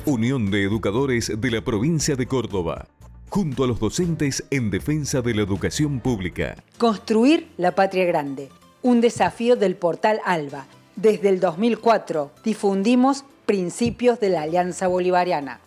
Unión de Educadores de la Provincia de Córdoba, junto a los docentes en defensa de la educación pública. Construir la patria grande, un desafío del portal ALBA. Desde el 2004 difundimos principios de la Alianza Bolivariana.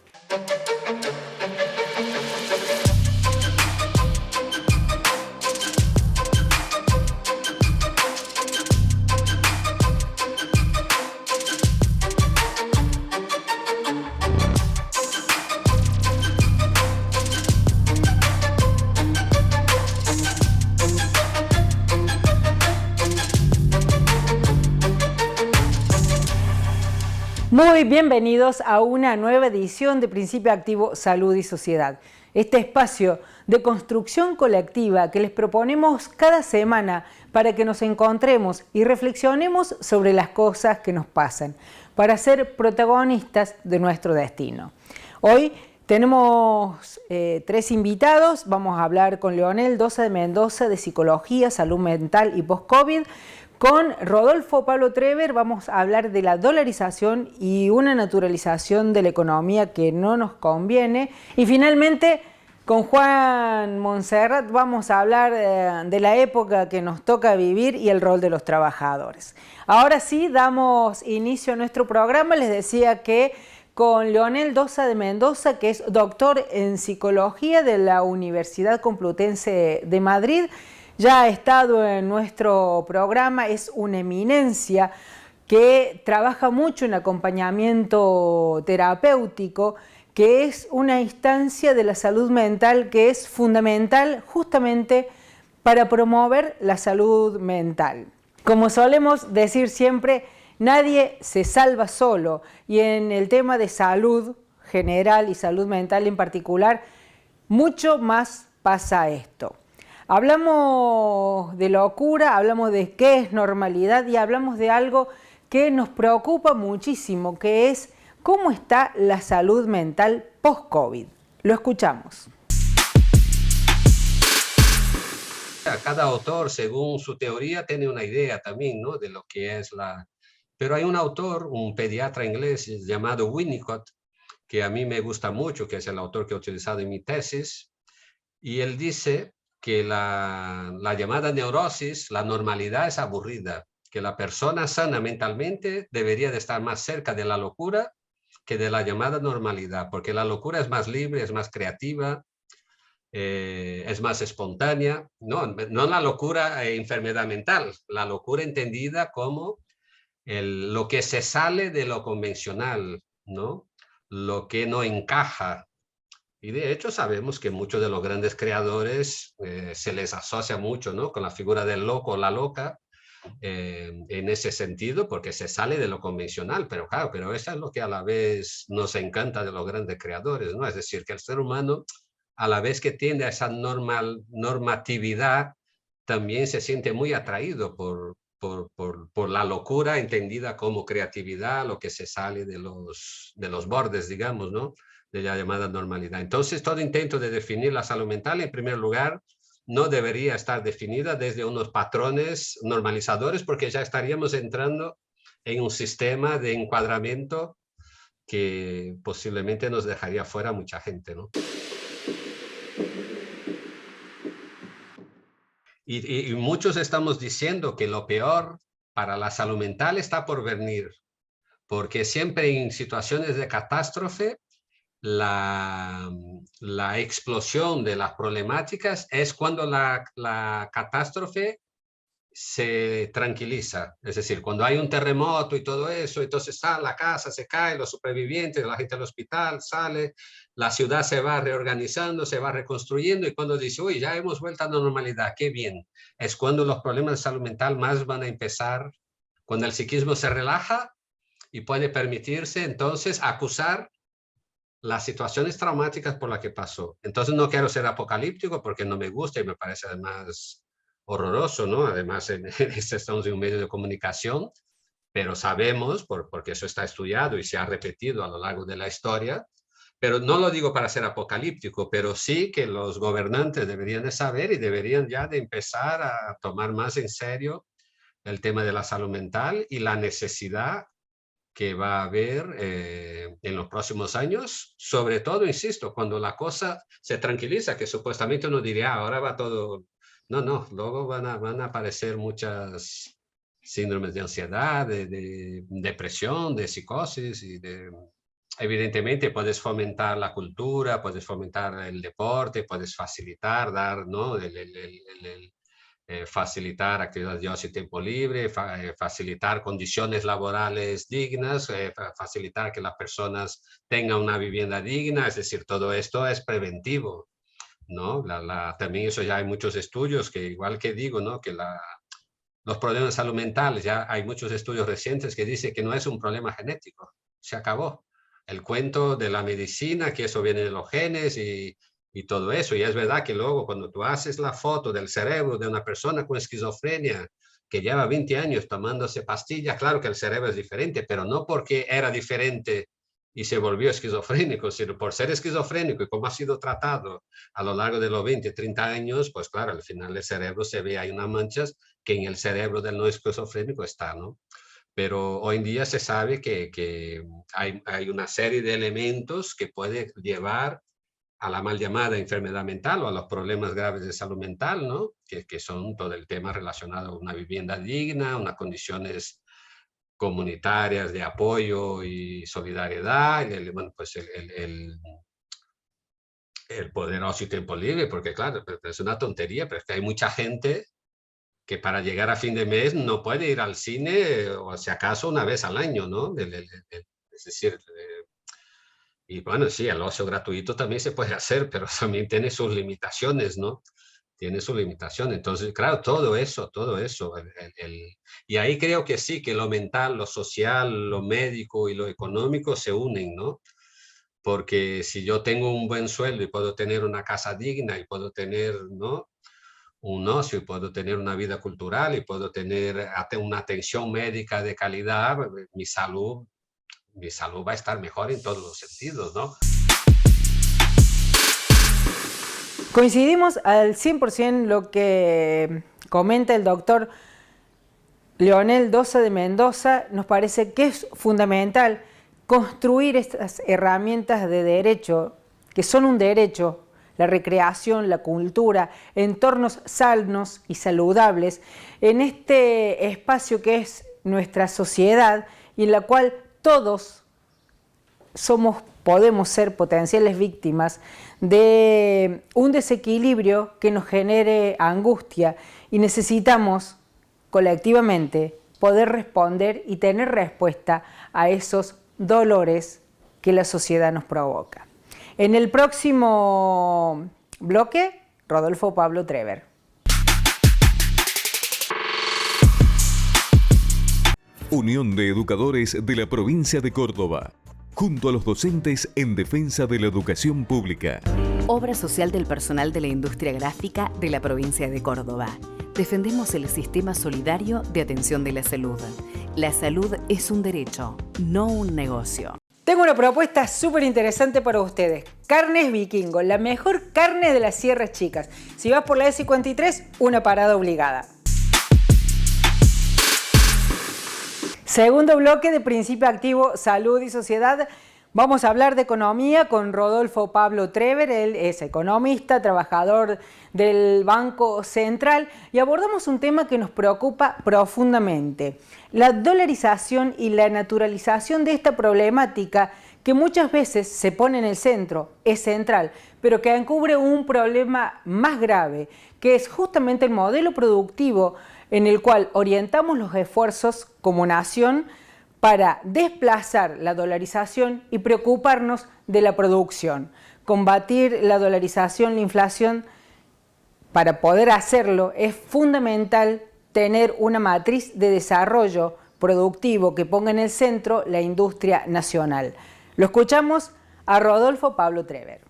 Muy bienvenidos a una nueva edición de Principio Activo Salud y Sociedad. Este espacio de construcción colectiva que les proponemos cada semana para que nos encontremos y reflexionemos sobre las cosas que nos pasan, para ser protagonistas de nuestro destino. Hoy tenemos 3 invitados. Vamos a hablar con Leonel Dosa de Mendoza de Psicología, Salud Mental y Post-COVID. Con Rodolfo Pablo Trever vamos a hablar de la dolarización y una naturalización de la economía que no nos conviene. Y finalmente, con Juan Monserrat vamos a hablar de la época que nos toca vivir y el rol de los trabajadores. Ahora sí, damos inicio a nuestro programa. Les decía que con Leonel Dosa de Mendoza, que es doctor en Psicología de la Universidad Complutense de Madrid, ya ha estado en nuestro programa, es una eminencia que trabaja mucho en acompañamiento terapéutico, que es una instancia de la salud mental que es fundamental justamente para promover la salud mental. Como solemos decir siempre, nadie se salva solo, y en el tema de salud general y salud mental en particular, mucho más pasa esto. Hablamos de locura, hablamos de qué es normalidad y hablamos de algo que nos preocupa muchísimo, que es cómo está la salud mental post-COVID. Lo escuchamos. Cada autor, según su teoría, tiene una idea también, ¿no?, de lo que es la... Pero hay un autor, un pediatra inglés llamado Winnicott, que a mí me gusta mucho, que es el autor que he utilizado en mi tesis, y él dice que la llamada neurosis, la normalidad es aburrida, que la persona sana mentalmente debería de estar más cerca de la locura que de la llamada normalidad, porque la locura es más libre, es más creativa, es más espontánea, no la locura enfermedad mental, la locura entendida como lo que se sale de lo convencional, ¿no?, lo que no encaja. Y de hecho sabemos que muchos de los grandes creadores se les asocia mucho, ¿no?, con la figura del loco o la loca, en ese sentido, porque se sale de lo convencional. Pero claro, pero eso es lo que a la vez nos encanta de los grandes creadores, ¿no? Es decir, que el ser humano, a la vez que tiende a esa normatividad, también se siente muy atraído por la locura entendida como creatividad, lo que se sale de los bordes, digamos, ¿no?, de la llamada normalidad. Entonces, todo intento de definir la salud mental, en primer lugar, no debería estar definida desde unos patrones normalizadores, porque ya estaríamos entrando en un sistema de encuadramiento que posiblemente nos dejaría fuera mucha gente, ¿no? Y muchos estamos diciendo que lo peor para la salud mental está por venir, porque siempre en situaciones de catástrofe, la explosión de las problemáticas es cuando la catástrofe se tranquiliza. Es decir, cuando hay un terremoto y todo eso, entonces la casa se cae, los supervivientes, la gente del hospital sale, la ciudad se va reorganizando, se va reconstruyendo, y cuando dice, uy, ya hemos vuelto a la normalidad, qué bien, es cuando los problemas de salud mental más van a empezar, cuando el psiquismo se relaja y puede permitirse entonces acusar las situaciones traumáticas por las que pasó. Entonces no quiero ser apocalíptico porque no me gusta y me parece además horroroso, ¿no? Además, estamos en un medio de comunicación, pero sabemos, porque eso está estudiado y se ha repetido a lo largo de la historia, pero no lo digo para ser apocalíptico, pero sí que los gobernantes deberían de saber y deberían ya de empezar a tomar más en serio el tema de la salud mental y la necesidad que va a haber en los próximos años, sobre todo, insisto, cuando la cosa se tranquiliza, que supuestamente uno diría, ahora va todo... No, no, luego van a aparecer muchas síndromes de ansiedad, de depresión, de psicosis y de... Evidentemente puedes fomentar la cultura, puedes fomentar el deporte, puedes facilitar, dar, ¿no? Facilitar actividades de ocio y tiempo libre, facilitar condiciones laborales dignas, facilitar que las personas tengan una vivienda digna, es decir, todo esto es preventivo, ¿no? También eso ya hay muchos estudios que igual que digo, ¿no? Que los problemas de salud mental, ya hay muchos estudios recientes que dicen que no es un problema genético, se acabó. El cuento de la medicina, que eso viene de los genes y todo eso. Y es verdad que luego cuando tú haces la foto del cerebro de una persona con esquizofrenia que lleva 20 años tomándose pastillas, claro que el cerebro es diferente, pero no porque era diferente y se volvió esquizofrénico, sino por ser esquizofrénico y cómo ha sido tratado a lo largo de los 20, 30 años, pues claro, al final el cerebro se ve, hay unas manchas que en el cerebro del no esquizofrénico está, ¿no? Pero hoy en día se sabe que hay una serie de elementos que puede llevar a la mal llamada enfermedad mental o a los problemas graves de salud mental, ¿no? Que son todo el tema relacionado a una vivienda digna, unas condiciones comunitarias de apoyo y solidaridad, bueno, pues el poder ocio y tiempo libre, porque claro, es una tontería, pero es que hay mucha gente que para llegar a fin de mes no puede ir al cine o si acaso una vez al año, ¿no? Es decir, y bueno, sí, el ocio gratuito también se puede hacer, pero también tiene sus limitaciones, ¿no? Tiene su limitación. Entonces, claro, todo eso. Y ahí creo que sí, que lo mental, lo social, lo médico y lo económico se unen, ¿no? Porque si yo tengo un buen sueldo y puedo tener una casa digna y puedo tener, ¿no? Un ocio y puedo tener una vida cultural y puedo tener una atención médica de calidad, mi salud va a estar mejor en todos los sentidos, ¿no? Coincidimos al 100% lo que comenta el doctor Leonel Dosa de Mendoza. Nos parece que es fundamental construir estas herramientas de derecho, que son un derecho, la recreación, la cultura, entornos sanos y saludables, en este espacio que es nuestra sociedad y en la cual todos podemos ser potenciales víctimas de un desequilibrio que nos genere angustia y necesitamos colectivamente poder responder y tener respuesta a esos dolores que la sociedad nos provoca. En el próximo bloque, Rodolfo Pablo Trever. Unión de Educadores de la Provincia de Córdoba, junto a los docentes en defensa de la educación pública. Obra social del personal de la industria gráfica de la provincia de Córdoba. Defendemos el sistema solidario de atención de la salud. La salud es un derecho, no un negocio. Tengo una propuesta súper interesante para ustedes. Carnes Vikingo, la mejor carne de las Sierras Chicas. Si vas por la E53, una parada obligada. Segundo bloque de Principio Activo, Salud y Sociedad. Vamos a hablar de economía con Rodolfo Pablo Trever. Él es economista, trabajador del Banco Central y abordamos un tema que nos preocupa profundamente: la dolarización y la naturalización de esta problemática que muchas veces se pone en el centro, es central, pero que encubre un problema más grave, que es justamente el modelo productivo en el cual orientamos los esfuerzos como nación para desplazar la dolarización y preocuparnos de la producción. Combatir la dolarización, la inflación, para poder hacerlo es fundamental tener una matriz de desarrollo productivo que ponga en el centro la industria nacional. Lo escuchamos a Rodolfo Pablo Trever.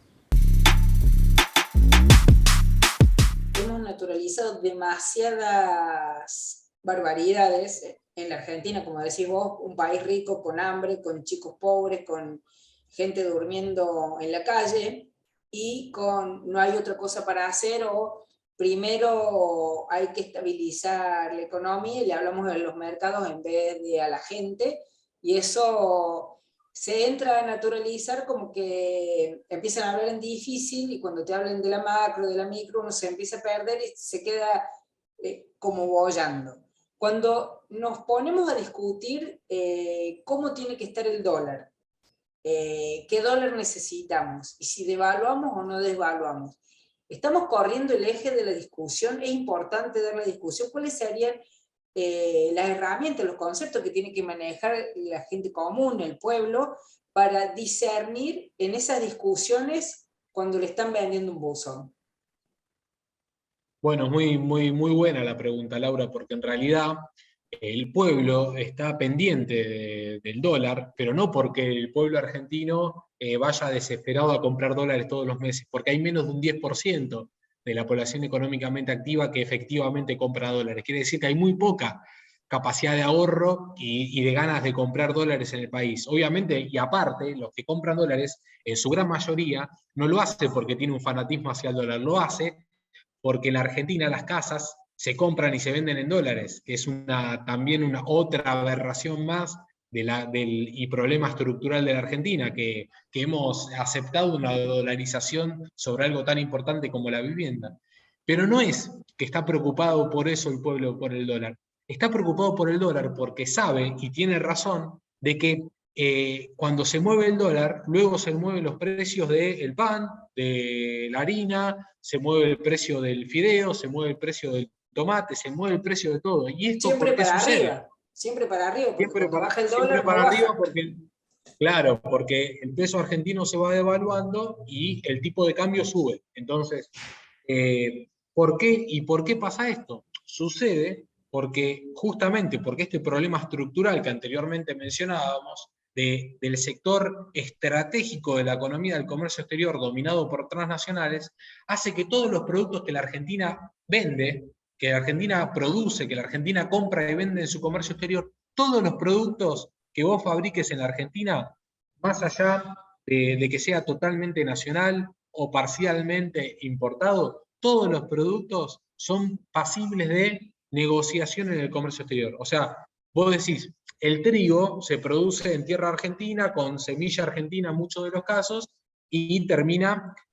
Hemos naturalizado demasiadas barbaridades en la Argentina, como decís vos, un país rico, con hambre, con chicos pobres, con gente durmiendo en la calle y no hay otra cosa para hacer, o primero hay que estabilizar la economía y le hablamos de los mercados en vez de a la gente, Y eso se entra a naturalizar, como que empiezan a hablar en difícil, y cuando te hablan de la macro, de la micro, uno se empieza a perder y se queda como boyando. Cuando nos ponemos a discutir cómo tiene que estar el dólar, qué dólar necesitamos, y si devaluamos o no devaluamos, estamos corriendo el eje de la discusión. Es importante dar la discusión. ¿Cuáles serían las herramientas, los conceptos que tiene que manejar la gente común, el pueblo, para discernir en esas discusiones cuando le están vendiendo un buzón? Bueno, muy buena la pregunta, Laura, porque en realidad el pueblo está pendiente del dólar, pero no porque el pueblo argentino vaya desesperado a comprar dólares todos los meses, porque hay menos de un 10% de la población económicamente activa que efectivamente compra dólares. Quiere decir que hay muy poca capacidad de ahorro y de ganas de comprar dólares en el país. Obviamente, y aparte, los que compran dólares, en su gran mayoría, no lo hace porque tiene un fanatismo hacia el dólar, lo hace porque en la Argentina las casas se compran y se venden en dólares, que es también una otra aberración más y problema estructural de la Argentina, que hemos aceptado una dolarización sobre algo tan importante como la vivienda. Pero no es que está preocupado por eso el pueblo, por el dólar. Está preocupado por el dólar porque sabe, y tiene razón, de que cuando se mueve el dólar, luego se mueven los precios del pan, de la harina, se mueve el precio del fideo, se mueve el precio del tomate, se mueve el precio de todo. ¿Y esto siempre por qué para sucede? arriba, siempre para arriba, porque Siempre cuando baja el siempre dólar para no arriba baja. porque, claro, porque el peso argentino se va devaluando y el tipo de cambio sube. Entonces, ¿por qué y por qué pasa esto? Sucede justamente porque este problema estructural que anteriormente mencionábamos, del sector estratégico de la economía del comercio exterior dominado por transnacionales, hace que todos los productos que la Argentina vende, que la Argentina produce, que la Argentina compra y vende en su comercio exterior, todos los productos que vos fabriques en la Argentina, más allá de que sea totalmente nacional o parcialmente importado, todos los productos son pasibles de negociación en el comercio exterior. O sea, vos decís, el trigo se produce en tierra argentina, con semilla argentina en muchos de los casos, y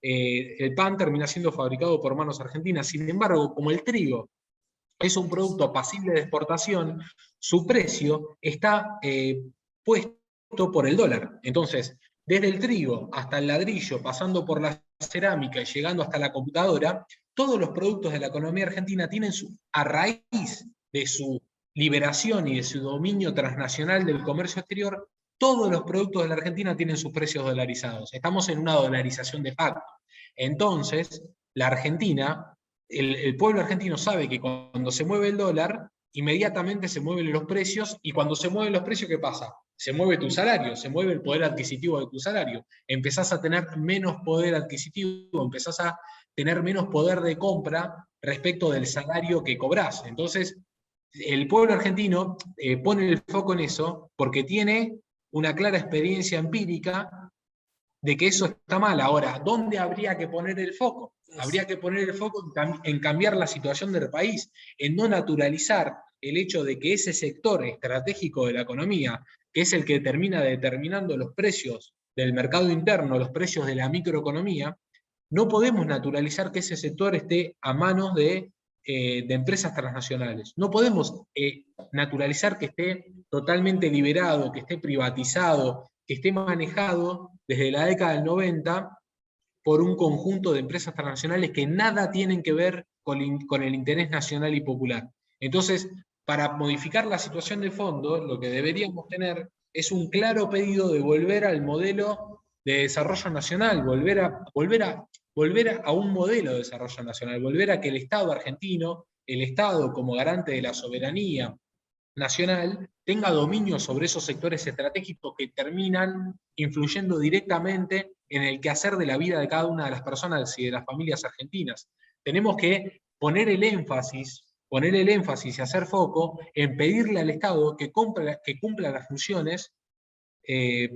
el pan termina siendo fabricado por manos argentinas. Sin embargo, como el trigo es un producto pasible de exportación, su precio está puesto por el dólar. Entonces, desde el trigo hasta el ladrillo, pasando por la cerámica y llegando hasta la computadora, todos los productos de la economía argentina tienen a raíz de su liberación y de su dominio transnacional del comercio exterior, todos los productos de la Argentina tienen sus precios dolarizados. Estamos en una dolarización de facto. Entonces, la Argentina, el pueblo argentino sabe que cuando se mueve el dólar, inmediatamente se mueven los precios, y cuando se mueven los precios, ¿qué pasa? Se mueve tu salario, se mueve el poder adquisitivo de tu salario. Empezás a tener menos poder adquisitivo, empezás a tener menos poder de compra respecto del salario que cobrás. Entonces, el pueblo argentino pone el foco en eso porque tiene una clara experiencia empírica de que eso está mal. Ahora, ¿dónde habría que poner el foco? Habría que poner el foco en cambiar la situación del país, en no naturalizar el hecho de que ese sector estratégico de la economía, que es el que termina determinando los precios del mercado interno, los precios de la microeconomía, no podemos naturalizar que ese sector esté a manos de empresas transnacionales. No podemos naturalizar que esté totalmente liberado, que esté privatizado, que esté manejado desde la década del 90 por un conjunto de empresas transnacionales que nada tienen que ver con el interés nacional y popular. Entonces, para modificar la situación de fondo, lo que deberíamos tener es un claro pedido de volver al modelo de desarrollo nacional, volver a un modelo de desarrollo nacional, volver a que el Estado argentino, el Estado como garante de la soberanía nacional, tenga dominio sobre esos sectores estratégicos que terminan influyendo directamente en el quehacer de la vida de cada una de las personas y de las familias argentinas. Tenemos que poner el énfasis y hacer foco en pedirle al Estado que cumpla las funciones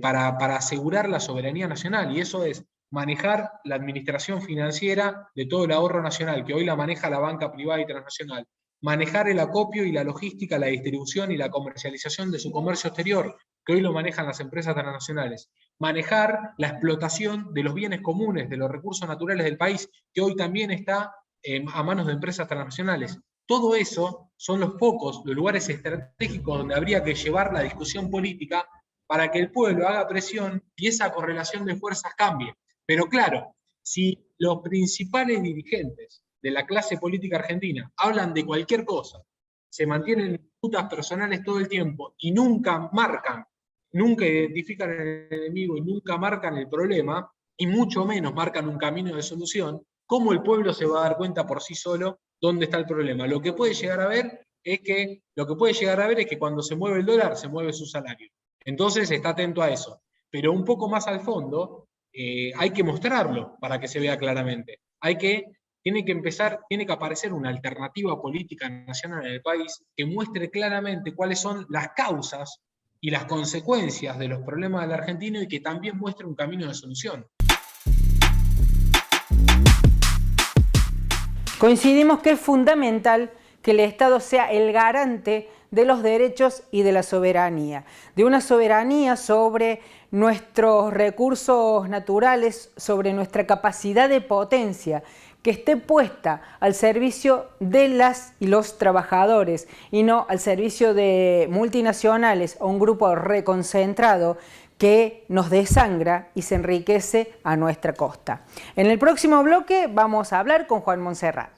para asegurar la soberanía nacional, y eso es manejar la administración financiera de todo el ahorro nacional, que hoy la maneja la banca privada y transnacional, manejar el acopio y la logística, la distribución y la comercialización de su comercio exterior, que hoy lo manejan las empresas transnacionales. Manejar la explotación de los bienes comunes, de los recursos naturales del país, que hoy también está a manos de empresas transnacionales. Todo eso son los focos, los lugares estratégicos donde habría que llevar la discusión política para que el pueblo haga presión y esa correlación de fuerzas cambie. Pero claro, si los principales dirigentes de la clase política argentina hablan de cualquier cosa, se mantienen en disputas personales todo el tiempo y nunca marcan, nunca identifican el enemigo y nunca marcan el problema, y mucho menos marcan un camino de solución, ¿cómo el pueblo se va a dar cuenta por sí solo dónde está el problema? Lo que puede llegar a ver es que cuando se mueve el dólar, se mueve su salario. Entonces está atento a eso. Pero un poco más al fondo, hay que mostrarlo para que se vea claramente. Tiene que aparecer una alternativa política nacional en el país que muestre claramente cuáles son las causas y las consecuencias de los problemas del argentino y que también muestre un camino de solución. Coincidimos que es fundamental que el Estado sea el garante de los derechos y de la soberanía, de una soberanía sobre nuestros recursos naturales, sobre nuestra capacidad de potencia, que esté puesta al servicio de las y los trabajadores y no al servicio de multinacionales o un grupo reconcentrado que nos desangra y se enriquece a nuestra costa. En el próximo bloque vamos a hablar con Juan Monserrat.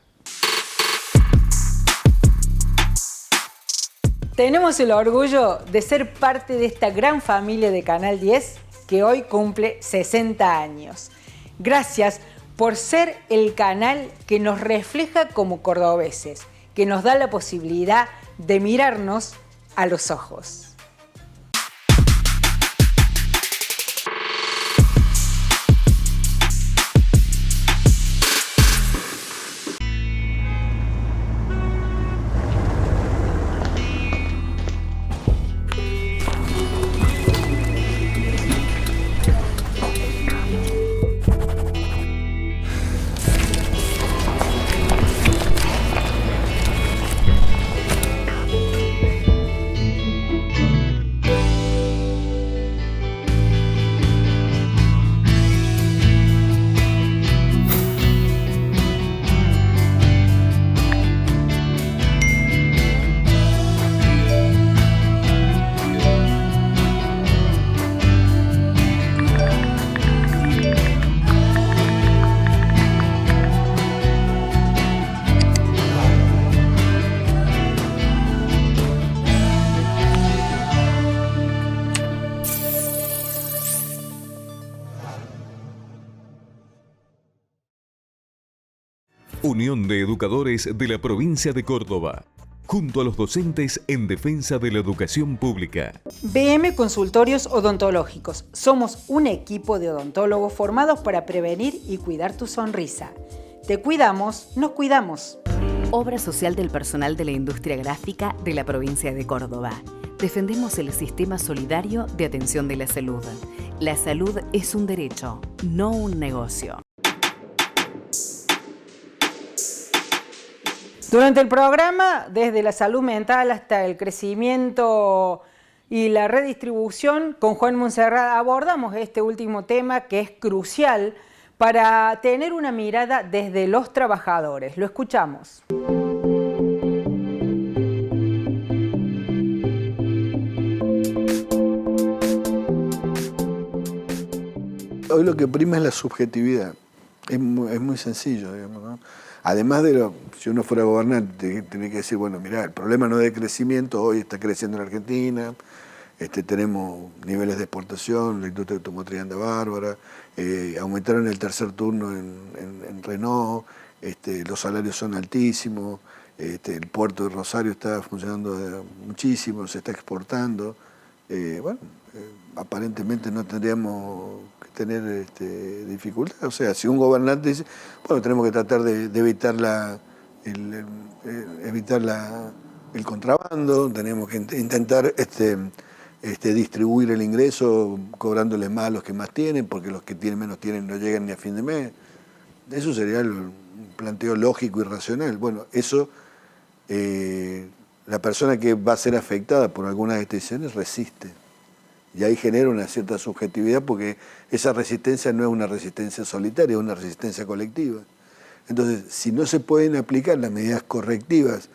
Tenemos el orgullo de ser parte de esta gran familia de Canal 10 que hoy cumple 60 años. Gracias por ser el canal que nos refleja como cordobeses, que nos da la posibilidad de mirarnos a los ojos. Unión de Educadores de la Provincia de Córdoba, junto a los docentes en defensa de la educación pública. BM Consultorios Odontológicos. Somos un equipo de odontólogos formados para prevenir y cuidar tu sonrisa. Te cuidamos, nos cuidamos. Obra social del personal de la industria gráfica de la provincia de Córdoba. Defendemos el sistema solidario de atención de la salud. La salud es un derecho, no un negocio. Durante el programa, desde la salud mental hasta el crecimiento y la redistribución, con Juan Monserrat abordamos este último tema que es crucial para tener una mirada desde los trabajadores. Lo escuchamos. Hoy lo que prima es la subjetividad. Es muy sencillo, digamos, ¿no? Además de si uno fuera gobernante, tiene que decir, bueno, mirá, el problema no es de crecimiento, hoy está creciendo en Argentina, tenemos niveles de exportación, la industria automotriz anda bárbara, aumentaron el tercer turno en Renault, los salarios son altísimos, el puerto de Rosario está funcionando muchísimo, se está exportando. Aparentemente no tendríamos que tener dificultades. O sea, si un gobernante dice, bueno, tenemos que tratar de evitar el contrabando, tenemos que intentar distribuir el ingreso cobrándoles más a los que más tienen, porque los que tienen menos tienen no llegan ni a fin de mes. Eso sería un planteo lógico y racional. Bueno, eso, la persona que va a ser afectada por algunas de estas decisiones resiste. Y ahí genera una cierta subjetividad porque esa resistencia no es una resistencia solitaria, es una resistencia colectiva. Entonces, si no se pueden aplicar las medidas correctivas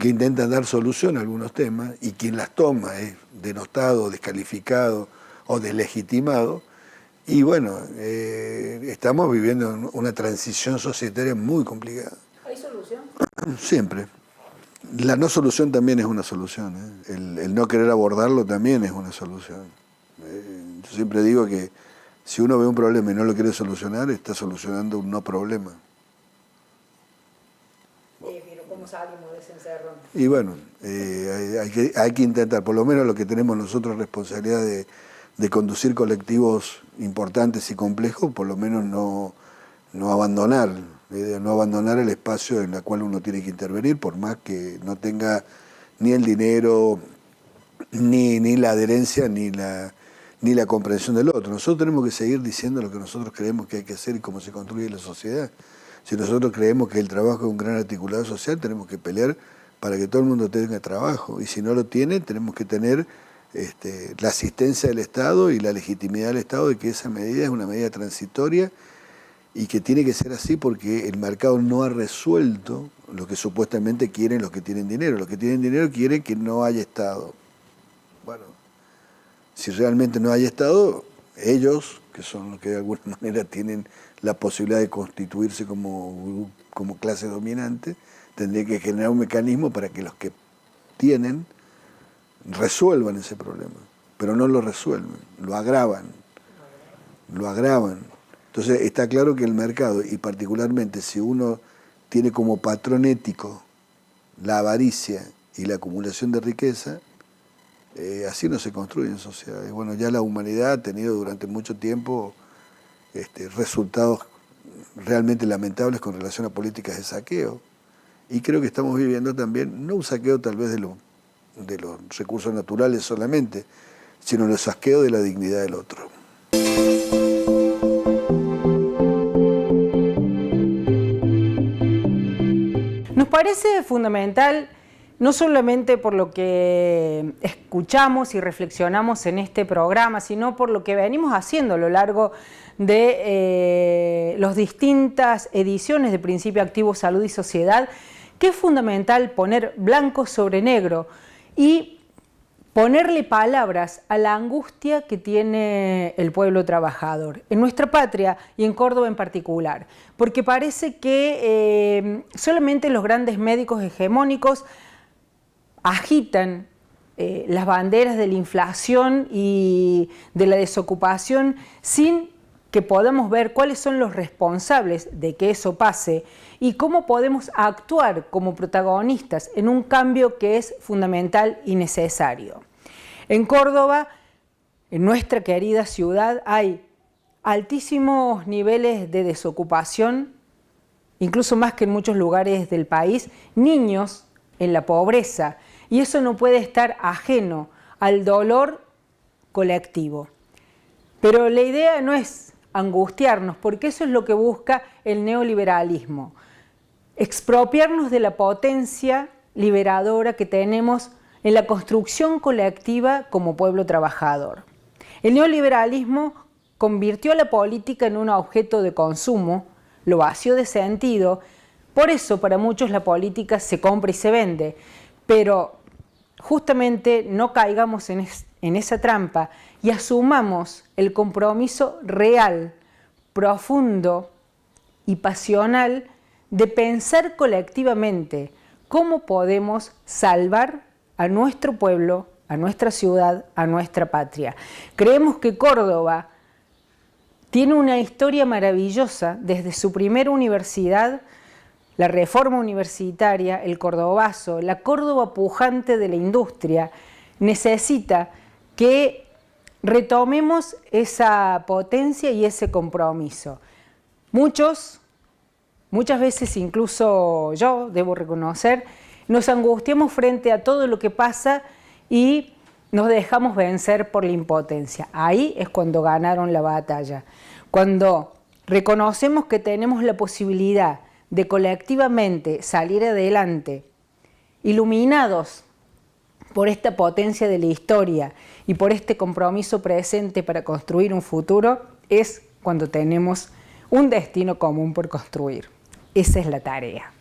que intentan dar solución a algunos temas, y quien las toma es denostado, descalificado o deslegitimado, y bueno, estamos viviendo una transición societaria muy complicada. ¿Hay solución? Siempre. La no solución también es una solución, ¿eh? El no querer abordarlo también es una solución. Yo siempre digo que si uno ve un problema y no lo quiere solucionar, está solucionando un no problema. Pero ¿cómo salimos de ese encerrón? Y bueno, hay que intentar, por lo menos lo que tenemos nosotros responsabilidad de conducir colectivos importantes y complejos, por lo menos no abandonar, no abandonar el espacio en el cual uno tiene que intervenir, por más que no tenga ni el dinero, ni la adherencia, ni la comprensión del otro. Nosotros tenemos que seguir diciendo lo que nosotros creemos que hay que hacer y cómo se construye la sociedad. Si nosotros creemos que el trabajo es un gran articulador social, tenemos que pelear para que todo el mundo tenga trabajo. Y si no lo tiene, tenemos que tener la asistencia del Estado y la legitimidad del Estado de que esa medida es una medida transitoria y que tiene que ser así porque el mercado no ha resuelto lo que supuestamente quieren los que tienen dinero. Los que tienen dinero quieren que no haya Estado. Bueno, si realmente no hay Estado, ellos, que son los que de alguna manera tienen la posibilidad de constituirse como clase dominante, tendrían que generar un mecanismo para que los que tienen resuelvan ese problema, pero no lo resuelven, lo agravan. Entonces está claro que el mercado, y particularmente si uno tiene como patrón ético la avaricia y la acumulación de riqueza, así no se construyen sociedades. Bueno, ya la humanidad ha tenido durante mucho tiempo resultados realmente lamentables con relación a políticas de saqueo, y creo que estamos viviendo también, no un saqueo tal vez de los recursos naturales solamente, sino el saqueo de la dignidad del otro. Nos parece fundamental, no solamente por lo que escuchamos y reflexionamos en este programa, sino por lo que venimos haciendo a lo largo de las distintas ediciones de Principio Activo Salud y Sociedad, que es fundamental poner blanco sobre negro y ponerle palabras a la angustia que tiene el pueblo trabajador, en nuestra patria y en Córdoba en particular, porque parece que solamente los grandes médicos hegemónicos agitan las banderas de la inflación y de la desocupación sin que podamos ver cuáles son los responsables de que eso pase y cómo podemos actuar como protagonistas en un cambio que es fundamental y necesario. En Córdoba, en nuestra querida ciudad, hay altísimos niveles de desocupación, incluso más que en muchos lugares del país, niños en la pobreza, y eso no puede estar ajeno al dolor colectivo. Pero la idea no es angustiarnos, porque eso es lo que busca el neoliberalismo, expropiarnos de la potencia liberadora que tenemos en la construcción colectiva como pueblo trabajador. El neoliberalismo convirtió a la política en un objeto de consumo, lo vació de sentido, por eso para muchos la política se compra y se vende, pero justamente no caigamos en esa trampa y asumamos el compromiso real, profundo y pasional de pensar colectivamente cómo podemos salvar a nuestro pueblo, a nuestra ciudad, a nuestra patria. Creemos que Córdoba tiene una historia maravillosa desde su primera universidad, la reforma universitaria, el cordobazo, la Córdoba pujante de la industria. Necesita que retomemos esa potencia y ese compromiso. Muchas veces, incluso yo, debo reconocer, nos angustiamos frente a todo lo que pasa y nos dejamos vencer por la impotencia. Ahí es cuando ganaron la batalla. Cuando reconocemos que tenemos la posibilidad de colectivamente salir adelante, iluminados por esta potencia de la historia y por este compromiso presente para construir un futuro, es cuando tenemos un destino común por construir. Esa es la tarea.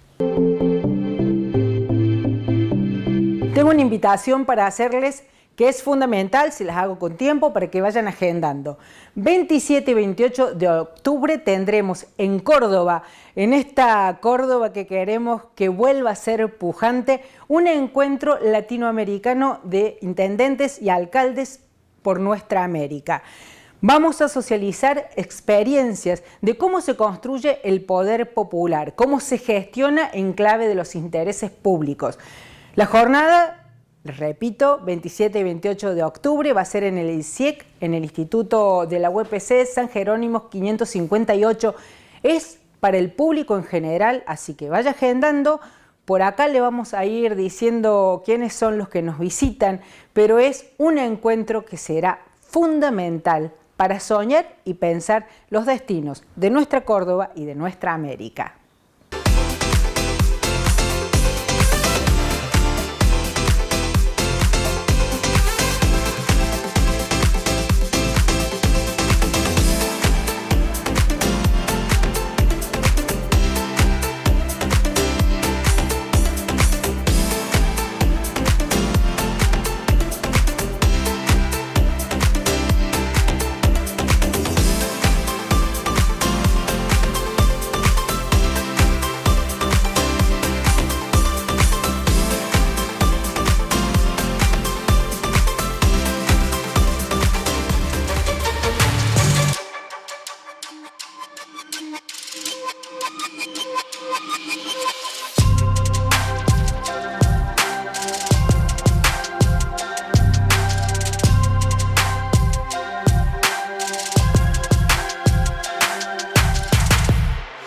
Tengo una invitación para hacerles que es fundamental, si las hago con tiempo, para que vayan agendando. 27 y 28 de octubre tendremos en Córdoba, en esta Córdoba que queremos que vuelva a ser pujante, un encuentro latinoamericano de intendentes y alcaldes por nuestra América. Vamos a socializar experiencias de cómo se construye el poder popular, cómo se gestiona en clave de los intereses públicos. La jornada, les repito, 27 y 28 de octubre va a ser en el ICIEC, en el Instituto de la UPC San Jerónimo 558. Es para el público en general, así que vaya agendando. Por acá le vamos a ir diciendo quiénes son los que nos visitan, pero es un encuentro que será fundamental para soñar y pensar los destinos de nuestra Córdoba y de nuestra América.